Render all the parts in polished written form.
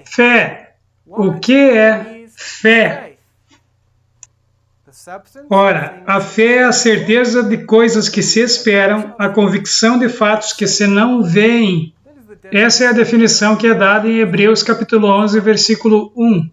Fé. O que é fé? Ora, a fé é a certeza de coisas que se esperam, a convicção de fatos que se não veem. Essa é a definição que é dada em Hebreus capítulo 11, versículo 1.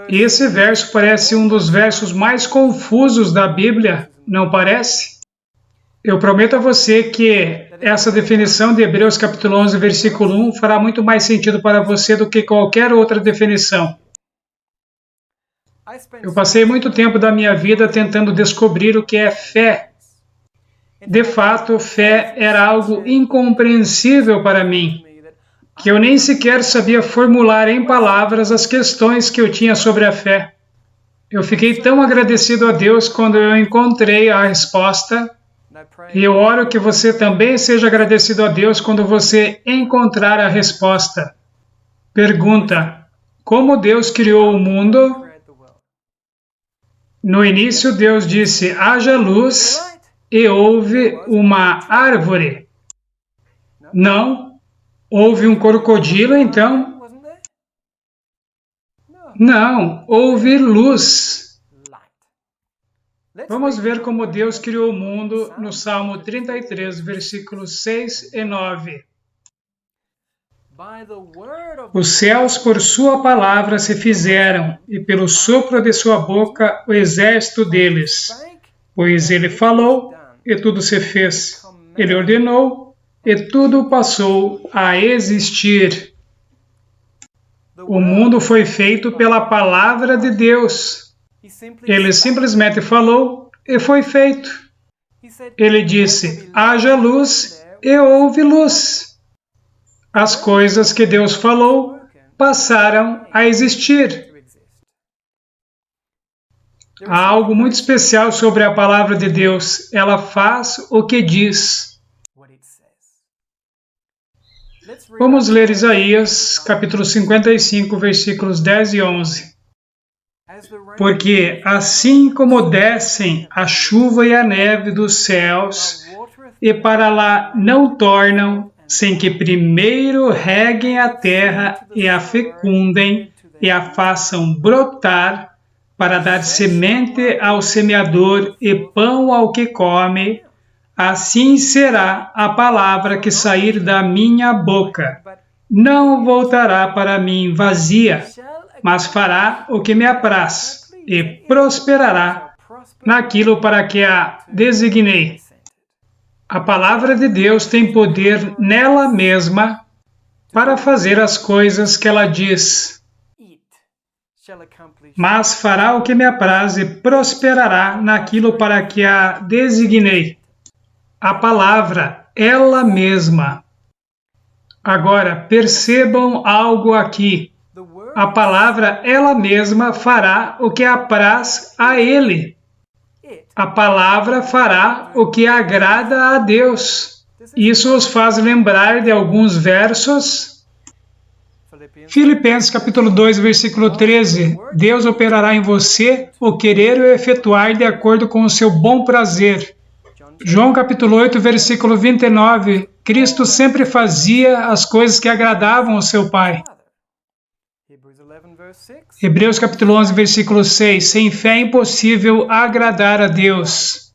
E esse verso parece um dos versos mais confusos da Bíblia, não parece? Eu prometo a você que essa definição de Hebreus capítulo 11, versículo 1 fará muito mais sentido para você do que qualquer outra definição. Eu passei muito tempo da minha vida tentando descobrir o que é fé. De fato, fé era algo incompreensível para mim, que eu nem sequer sabia formular em palavras as questões que eu tinha sobre a fé. Eu fiquei tão agradecido a Deus quando eu encontrei a resposta, e eu oro que você também seja agradecido a Deus quando você encontrar a resposta. Pergunta: como Deus criou o mundo? No início, Deus disse: haja luz, e houve uma árvore. Não. Houve um crocodilo, então? Não. Houve luz. Vamos ver como Deus criou o mundo no Salmo 33, versículos 6 e 9. Os céus por sua palavra se fizeram, e pelo sopro de sua boca o exército deles. Pois ele falou, e tudo se fez. Ele ordenou, e tudo passou a existir. O mundo foi feito pela palavra de Deus. Ele simplesmente falou, e foi feito. Ele disse: haja luz, e houve luz. As coisas que Deus falou passaram a existir. Há algo muito especial sobre a palavra de Deus. Ela faz o que diz. Vamos ler Isaías, capítulo 55, versículos 10 e 11. Porque assim como descem a chuva e a neve dos céus, e para lá não tornam, sem que primeiro reguem a terra e a fecundem e a façam brotar, para dar semente ao semeador e pão ao que come, assim será a palavra que sair da minha boca. Não voltará para mim vazia, mas fará o que me apraz, e prosperará naquilo para que a designei. A palavra de Deus tem poder nela mesma para fazer as coisas que ela diz. Mas fará o que me apraz e prosperará naquilo para que a designei. A palavra, ela mesma. Agora, percebam algo aqui. A palavra, ela mesma, fará o que apraz a Ele. A palavra fará o que agrada a Deus. Isso os faz lembrar de alguns versos. Filipenses capítulo 2, versículo 13. Deus operará em você o querer e o efetuar de acordo com o seu bom prazer. João capítulo 8, versículo 29. Cristo sempre fazia as coisas que agradavam ao seu Pai. Hebreus capítulo 11, versículo 6. Sem fé é impossível agradar a Deus.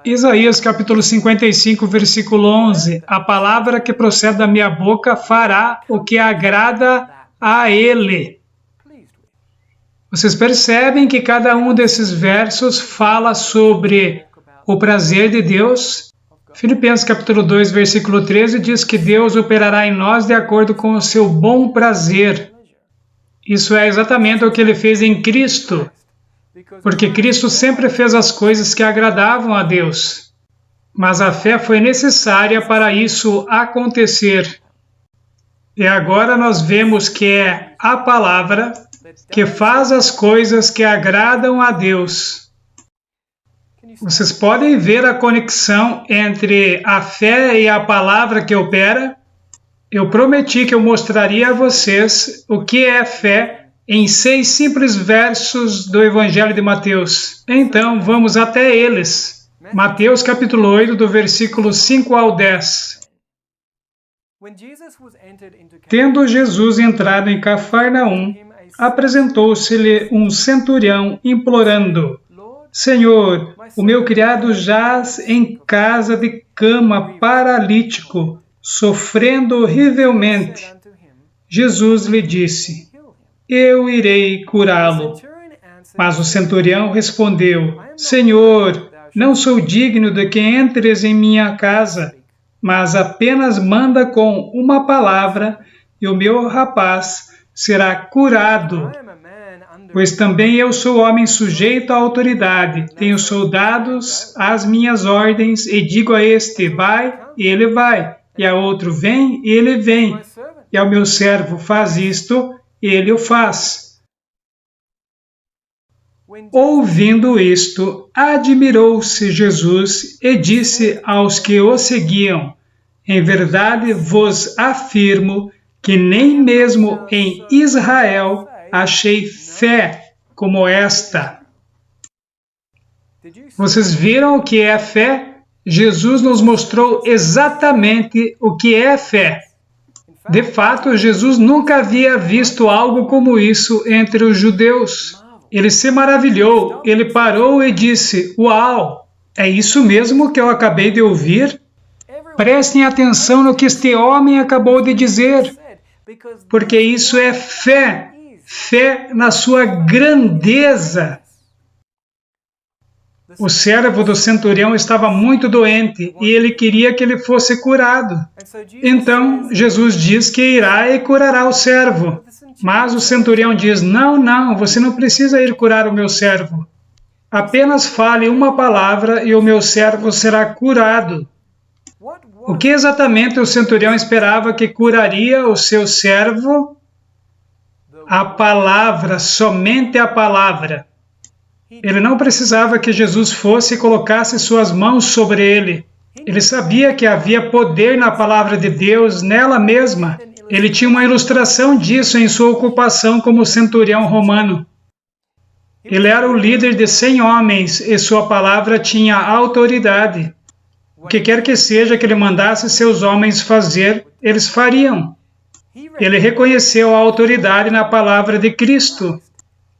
Isaías capítulo 55, versículo 11. A palavra que procede da minha boca fará o que agrada a Ele. Vocês percebem que cada um desses versos fala sobre o prazer de Deus? Filipenses capítulo 2, versículo 13 diz que Deus operará em nós de acordo com o seu bom prazer. Isso é exatamente o que Ele fez em Cristo, porque Cristo sempre fez as coisas que agradavam a Deus. Mas a fé foi necessária para isso acontecer. E agora nós vemos que é a palavra que faz as coisas que agradam a Deus. Vocês podem ver a conexão entre a fé e a palavra que opera? Eu prometi que eu mostraria a vocês o que é fé em 6 simples versos do Evangelho de Mateus. Então, vamos até eles. Mateus capítulo 8, do versículo 5 ao 10. Tendo Jesus entrado em Cafarnaum, apresentou-se-lhe um centurião implorando: Senhor, o meu criado jaz em casa de cama paralítico, sofrendo horrivelmente. Jesus lhe disse: Eu irei curá-lo. Mas o centurião respondeu: Senhor, não sou digno de que entres em minha casa, mas apenas manda com uma palavra e o meu rapaz será curado. Pois também eu sou homem sujeito à autoridade, tenho soldados às minhas ordens e digo a este, vai, e ele vai, e a outro, vem, e ele vem, e ao meu servo, faz isto, e ele o faz. Ouvindo isto, admirou-se Jesus e disse aos que o seguiam: Em verdade vos afirmo que nem mesmo em Israel achei fé como esta. Vocês viram o que é fé? Jesus nos mostrou exatamente o que é fé. De fato, Jesus nunca havia visto algo como isso entre os judeus. Ele se maravilhou, ele parou e disse: Uau, é isso mesmo que eu acabei de ouvir? Prestem atenção no que este homem acabou de dizer, porque isso é fé, fé na sua grandeza. O servo do centurião estava muito doente e ele queria que ele fosse curado. Então, Jesus diz que irá e curará o servo. Mas o centurião diz: Não, você não precisa ir curar o meu servo. Apenas fale uma palavra e o meu servo será curado. O que exatamente o centurião esperava que curaria o seu servo? A palavra, somente a palavra. Ele não precisava que Jesus fosse e colocasse suas mãos sobre ele. Ele sabia que havia poder na palavra de Deus, nela mesma. Ele tinha uma ilustração disso em sua ocupação como centurião romano. Ele era o líder de 100 homens e sua palavra tinha autoridade. O que quer que seja que ele mandasse seus homens fazer, eles fariam. Ele reconheceu a autoridade na palavra de Cristo,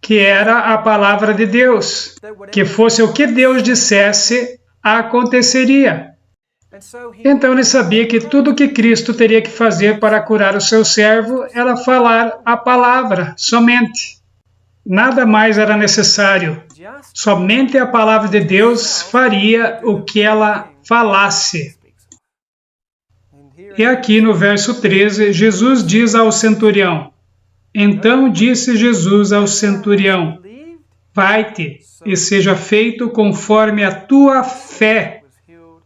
que era a palavra de Deus. Que fosse o que Deus dissesse, aconteceria. Então ele sabia que tudo o que Cristo teria que fazer para curar o seu servo era falar a palavra, somente. Nada mais era necessário. Somente a palavra de Deus faria o que ela falasse. E aqui no verso 13, Jesus diz ao centurião: Então disse Jesus ao centurião: Vai-te e seja feito conforme a tua fé.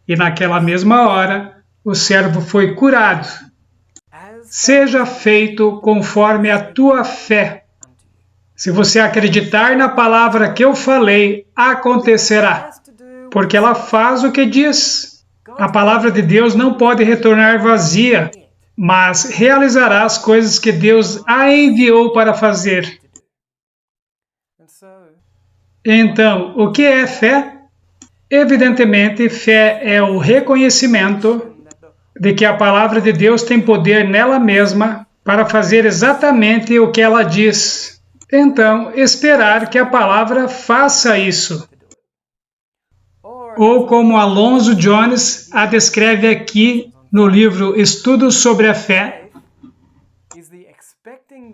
E naquela mesma hora, o servo foi curado. Seja feito conforme a tua fé. Se você acreditar na palavra que eu falei, acontecerá, porque ela faz o que diz. A palavra de Deus não pode retornar vazia, mas realizará as coisas que Deus a enviou para fazer. Então, o que é fé? Evidentemente, fé é o reconhecimento de que a palavra de Deus tem poder nela mesma para fazer exatamente o que ela diz. Então, esperar que a palavra faça isso. Ou como Alonzo Jones a descreve aqui no livro Estudos sobre a Fé,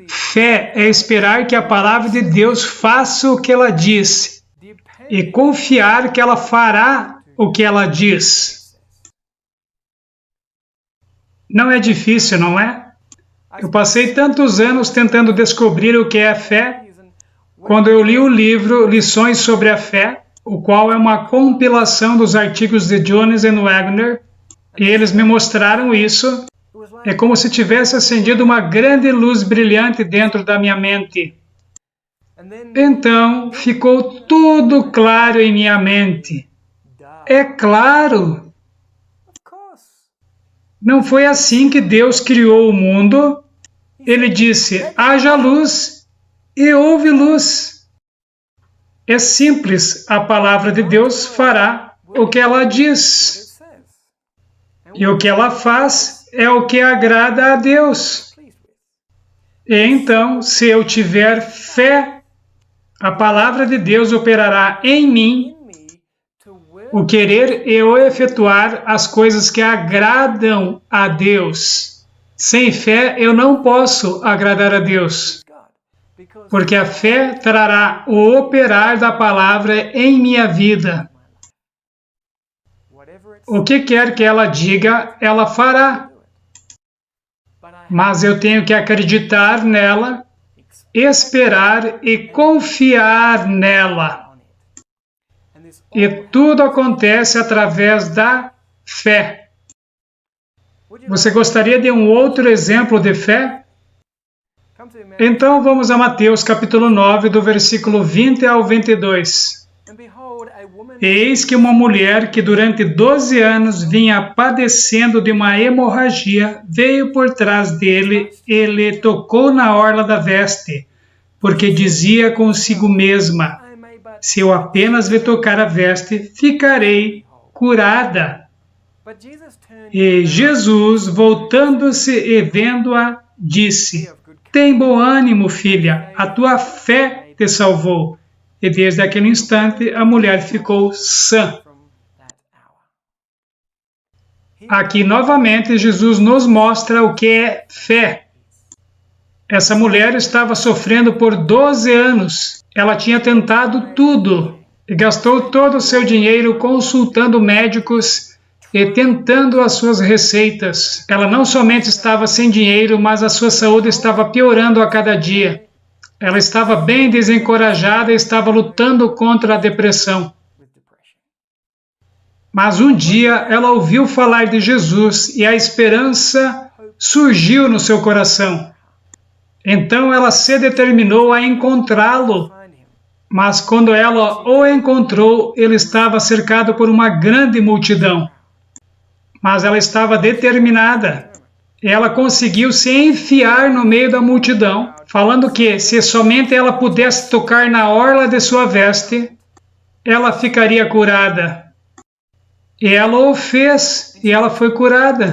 fé é esperar que a palavra de Deus faça o que ela diz e confiar que ela fará o que ela diz. Não é difícil, não é? Eu passei tantos anos tentando descobrir o que é fé. Quando eu li o livro Lições sobre a Fé, o qual é uma compilação dos artigos de Jones e Wagner, e eles me mostraram isso, é como se tivesse acendido uma grande luz brilhante dentro da minha mente. Então, ficou tudo claro em minha mente. É claro! Não foi assim que Deus criou o mundo. Ele disse: haja luz, e houve luz. É simples, a palavra de Deus fará o que ela diz. E o que ela faz é o que agrada a Deus. E então, se eu tiver fé, a palavra de Deus operará em mim o querer e o efetuar as coisas que agradam a Deus. Sem fé, eu não posso agradar a Deus, porque a fé trará o operar da palavra em minha vida. O que quer que ela diga, ela fará. Mas eu tenho que acreditar nela, esperar e confiar nela. E tudo acontece através da fé. Você gostaria de um outro exemplo de fé? Então vamos a Mateus capítulo 9, do versículo 20 ao 22. Eis que uma mulher que durante 12 anos vinha padecendo de uma hemorragia veio por trás dele e lhe tocou na orla da veste, porque dizia consigo mesma: se eu apenas lhe tocar a veste, ficarei curada. E Jesus, voltando-se e vendo-a, disse: tem bom ânimo, filha, a tua fé te salvou. E desde aquele instante a mulher ficou sã. Aqui novamente Jesus nos mostra o que é fé. Essa mulher estava sofrendo por 12 anos. Ela tinha tentado tudo e gastou todo o seu dinheiro consultando médicos e tentando as suas receitas. Ela não somente estava sem dinheiro, mas a sua saúde estava piorando a cada dia. Ela estava bem desencorajada e estava lutando contra a depressão. Mas um dia ela ouviu falar de Jesus e a esperança surgiu no seu coração. Então ela se determinou a encontrá-lo. Mas quando ela o encontrou, ele estava cercado por uma grande multidão. Mas ela estava determinada. Ela conseguiu se enfiar no meio da multidão, falando que se somente ela pudesse tocar na orla de sua veste, ela ficaria curada. E ela o fez, e ela foi curada.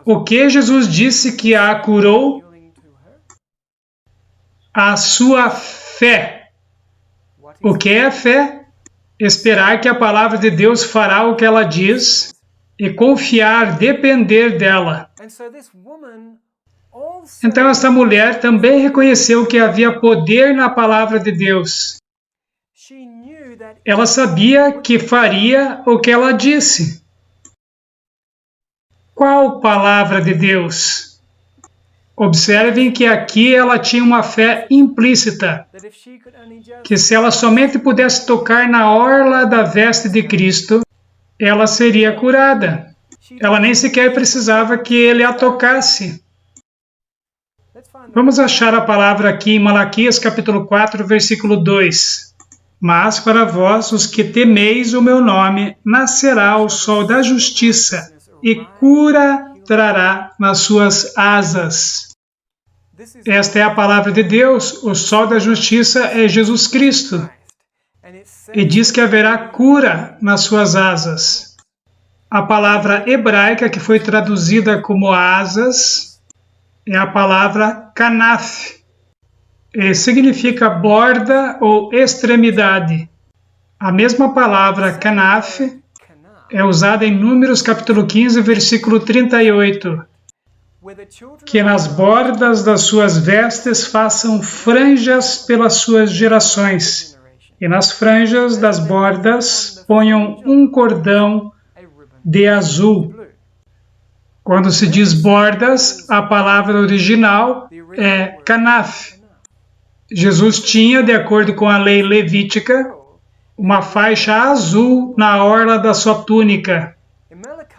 O que Jesus disse que a curou? A sua fé. O que é fé? Esperar que a palavra de Deus fará o que ela diz e confiar, depender dela. Então esta mulher também reconheceu que havia poder na palavra de Deus. Ela sabia que faria o que ela disse. Qual palavra de Deus? Observem que aqui ela tinha uma fé implícita, que se ela somente pudesse tocar na orla da veste de Cristo, ela seria curada. Ela nem sequer precisava que ele a tocasse. Vamos achar a palavra aqui em Malaquias capítulo 4, versículo 2. Mas para vós, os que temeis o meu nome, nascerá o sol da justiça, e cura trará nas suas asas. Esta é a palavra de Deus, o sol da justiça é Jesus Cristo. E diz que haverá cura nas suas asas. A palavra hebraica que foi traduzida como asas é a palavra kanaf. E significa borda ou extremidade. A mesma palavra kanaf é usada em Números capítulo 15, versículo 38. Que nas bordas das suas vestes façam franjas pelas suas gerações, e nas franjas das bordas ponham um cordão de azul. Quando se diz bordas, a palavra original é kanaf. Jesus tinha, de acordo com a lei levítica, uma faixa azul na orla da sua túnica.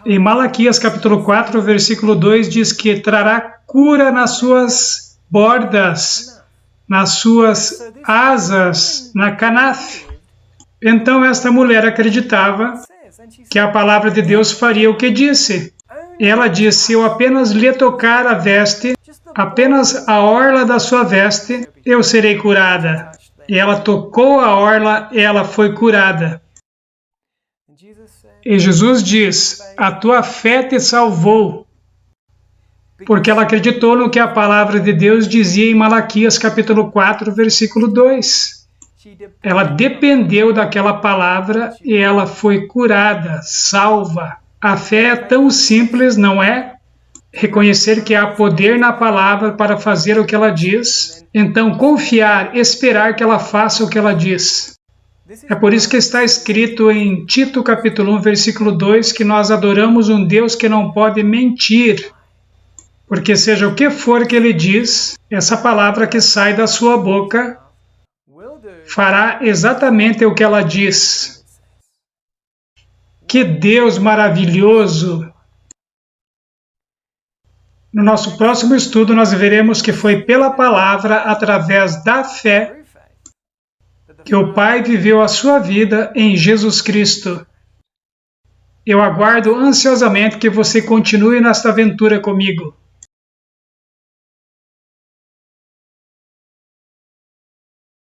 Em Malaquias capítulo 4, versículo 2, diz que trará cura nas suas bordas, nas suas asas, na kanaf. Então esta mulher acreditava que a palavra de Deus faria o que disse. Ela disse: se eu apenas lhe tocar a veste, apenas a orla da sua veste, eu serei curada. E ela tocou a orla e ela foi curada. E Jesus diz: a tua fé te salvou, porque ela acreditou no que a palavra de Deus dizia em Malaquias capítulo 4, versículo 2. Ela dependeu daquela palavra e ela foi curada, salva. A fé é tão simples, não é? Reconhecer que há poder na palavra para fazer o que ela diz, então confiar, esperar que ela faça o que ela diz. É por isso que está escrito em Tito capítulo 1, versículo 2, que nós adoramos um Deus que não pode mentir, porque seja o que for que ele diz, essa palavra que sai da sua boca fará exatamente o que ela diz. Que Deus maravilhoso! No nosso próximo estudo, nós veremos que foi pela palavra, através da fé, que o Pai viveu a sua vida em Jesus Cristo. Eu aguardo ansiosamente que você continue nesta aventura comigo.